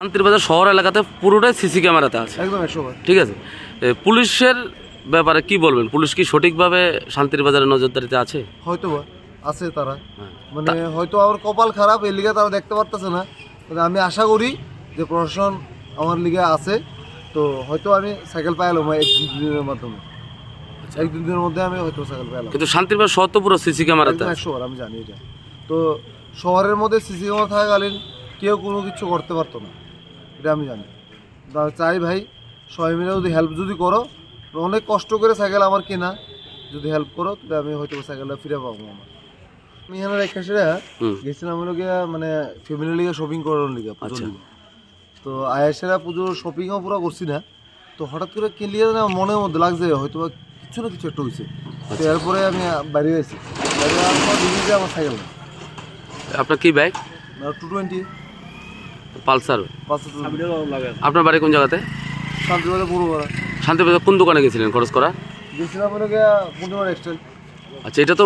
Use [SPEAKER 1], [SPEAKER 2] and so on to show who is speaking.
[SPEAKER 1] শান্তিরবাজার শহর এলাকাতে পুরোটাই সিসি ক্যামেরাতে আছে,
[SPEAKER 2] একদম 100%।
[SPEAKER 1] ঠিক আছে। পুলিশের ব্যাপারে কি বলবেন? পুলিশ কি সঠিকভাবে শান্তিরবাজারের নজরদারিতে আছে?
[SPEAKER 2] হয়তো আছে তারা, মানে হয়তো আমার কপাল খারাপ, এর লিগে তারা দেখতে পারতেছে না। মানে আমি আশা করি যে প্রশাসন আমার লিগে আছে, তো হয়তো আমি সাইকেল পাইলাম এক দিনের মাধ্যমে, এক দুই দিনের মধ্যে আমি হয়তো সাইকেল পাইলাম।
[SPEAKER 1] কিন্তু শান্তিরবাজার শহর তো পুরো সিসি ক্যামেরাতে আছে।
[SPEAKER 2] 100%, আমি জানি এটা। তো শহরের মধ্যে সিসি ক্যামেরা থাকাকালীন কেউ কোনো কিছু করতে পারতো না, এটা আমি জানি। চাই ভাই সবাই মিলে যদি হেল্প যদি করো, অনেক কষ্ট করে সাইকেল আমার কেনা, যদি হেল্প করো তাহলে আমি হয়তো সাইকেলটা ফিরে পাবো। আমি এখানে একাশিরা গেছিলাম মানে ফ্যামিলি লিগে শপিং করার লিগে, পুজোর লিগে। তো আয়াসেরা পুজোর শপিংও পুরো করছি না, তো হঠাৎ করে কেলিয়ে না মনের মধ্যে লাগছে হয়তো কিছু না কিছু একটা হয়েছে। তো এরপরে আমি বাইরে গেছি, বাইরে যাওয়ার পর দেখি আমার সাইকেল না।
[SPEAKER 1] আপনার কি বাইক?
[SPEAKER 2] 220
[SPEAKER 1] পালসার।
[SPEAKER 2] পালসার।
[SPEAKER 1] আপনার বাড়ি কোন জায়গাতে?
[SPEAKER 2] শান্তিবাজার পুরোপাড়া।
[SPEAKER 1] শান্তিবাজার কোন দোকানে গেছিলেন খরচ করা?
[SPEAKER 2] গেছিলাম পূর্ণিমার এক্সটেল।
[SPEAKER 1] আচ্ছা, এটা তো